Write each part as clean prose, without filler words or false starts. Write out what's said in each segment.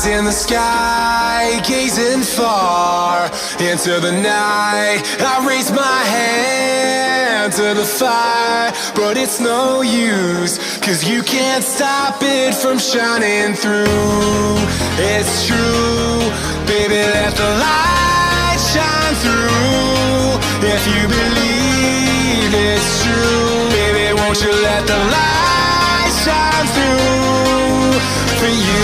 In the sky, gazing far into the night, I raise my hand to the fire, but it's no use, 'cause you can't stop it from shining through. It's true, baby, let the light shine through. If you believe it's true, baby, won't you let the light shine through for you.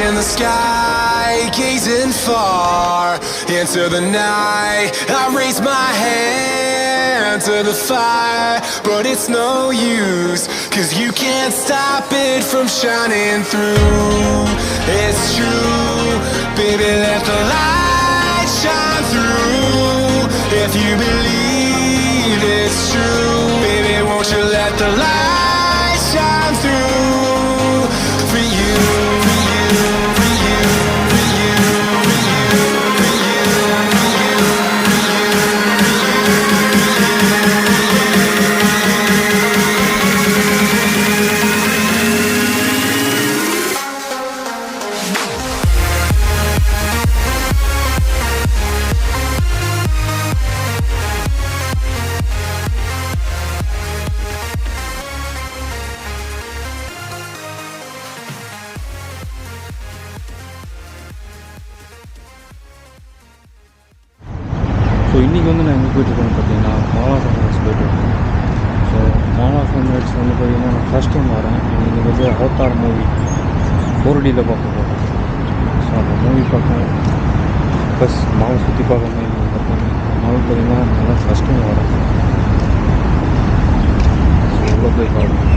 In the sky, gazing far into the night, I raise my hand to the fire, but it's no use, 'cause you can't stop it from shining through. It's true, baby, let the light shine through. If you believe it's true, baby, won't you let the light shine through for you. So இன்றைக்கி வந்து நான் எங்கே போயிட்டுருக்கேன்னு பார்த்தீங்கன்னா Mala's Emirates போயிட்டுருக்கேன். So Mala's Emirates வந்து பார்த்திங்கன்னா நான் first time வரேன். இன்றைக்கி வந்து அவதார் மூவி 4Dயில் பார்க்க போகிறேன். ஸோ அந்த மூவி பார்க்கணும் ப்ளஸ் மாலை சுற்றி பார்க்கணும். மால் பார்த்திங்கன்னா நான் ஃபஸ்ட் டைம் வரேன். ஸோ உள்ளே போய் பார்க்கணும்.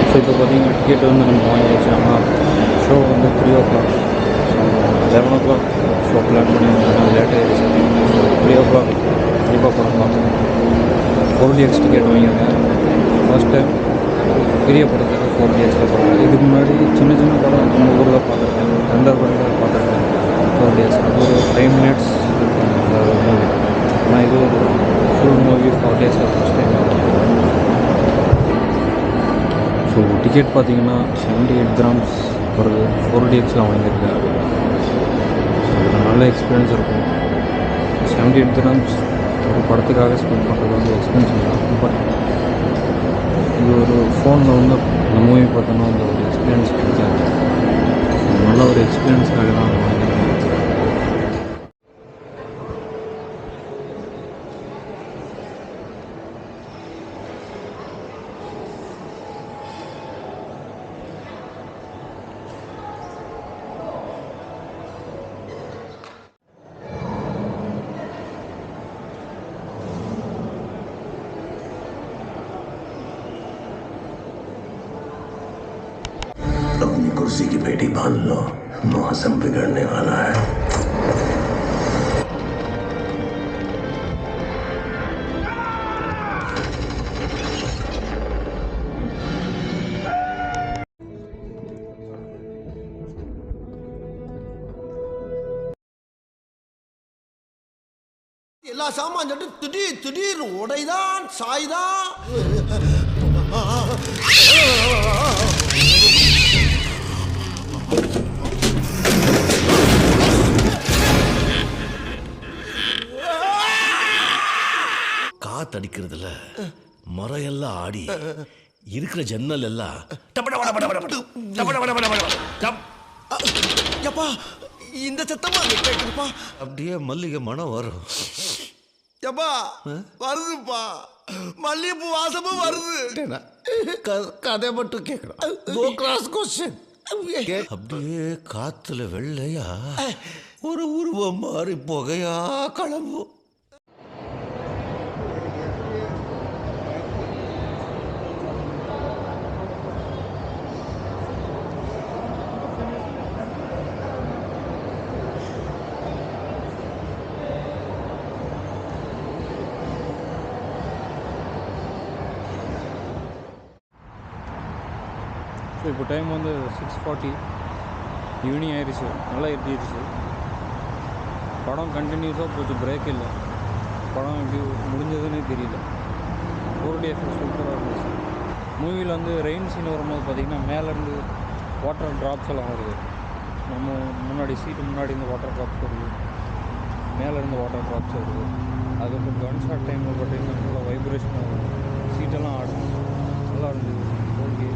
ஸோ இப்போ பார்த்தீங்கன்னா டிக்கெட் வந்து நம்ம வாங்கி வச்சோம்னா ஷோ வந்து 3 o'clock. So 11 o'clock show plan பண்ணி லேட் ஆகிடுச்சு. 3 o'clock கண்டிப்பாக படம் பார்க்கணும். 4DX டிக்கெட் வாங்கியிருக்கேன். ஃபஸ்ட் டைம் பெரிய படத்துக்கு 4DXயில் பார்க்குறேன். இதுக்கு முன்னாடி சின்ன சின்ன படம் நம்ம ஊரில் பார்த்துருக்கேன். தண்டர் படத்தில் பார்த்துருக்கேன் 4DX. அது ஒரு 5 minutes அந்த மூவி. ஆனால் இது ஒரு ஃபுல் மூவி 4DXயில் ஃபஸ்ட் டைம் பார்க்குறேன். ஸோ டிக்கெட் பார்த்தீங்கன்னா 78 grams வருது. 4DXயில் வாங்கியிருக்கேன். ஸோ ஒரு நல்ல எக்ஸ்பீரியன்ஸ் இருக்கும். 78 grams ஒரு படத்துக்காக ஸ்பெண்ட் பண்ணுறது வந்து எக்ஸ்பென்சிவ் தான். பட் இது ஒரு ஃபோனில் வந்து அந்த மூவி பார்த்தோன்னா அந்த ஒரு எக்ஸ்பீரியன்ஸ் கிடைக்காது. நல்ல ஒரு எக்ஸ்பீரியன்ஸ்க்காக தான் வாங்கியிருக்கேன். उसी की बेटी बांध लो, मौसम बिगड़ने वाला है। எல்லா சாமான் திடீர்னு உடைதான் சாய்தான். காத்தடிக்கிறதுல மரம் எல்லாம் ஆடி இருக்கிற ஜன்னல் எல்லாம் எப்பா இந்த சத்தமா கேட்குதுப்பா. அப்படியே மல்லிகை மனம் வரும். எப்பா வருதுப்பா, மல்லிகைப்பூ வாசமும் வருது. கதை மட்டும் கேட்கணும். அப்படியே காத்துல வெள்ளையா ஒரு உருவம் மாறி புகையா கிளம்பும். ஸோ இப்போ டைம் வந்து 6:40 ஈவினிங் ஆயிடுச்சு. நல்லா இருந்துச்சு. படம் கண்டினியூஸாக போச்சு, பிரேக் இல்லை. படம் எப்படி முடிஞ்சதுன்னே தெரியல. 4D எஃபெக்ட் சூப்பராக இருந்துச்சு. மூவியில் வந்து ரெயின் சீன் வரும்போது பார்த்திங்கன்னா மேலேருந்து வாட்டர் ட்ராப்ஸ் எல்லாம் வருது. நம்ம முன்னாடி சீட்டு முன்னாடி இந்த வாட்டர் ட்ராப்ஸ் வருது, மேலேருந்து வாட்டர் ட்ராப்ஸ் வருது. அதுக்கப்புறம் கன் ஷாட் டைமில் பார்த்திங்கன்னா நல்லா வைப்ரேஷன் ஆகும், சீட்டெல்லாம் ஆடும். நல்லா இருந்தது. ஓகே.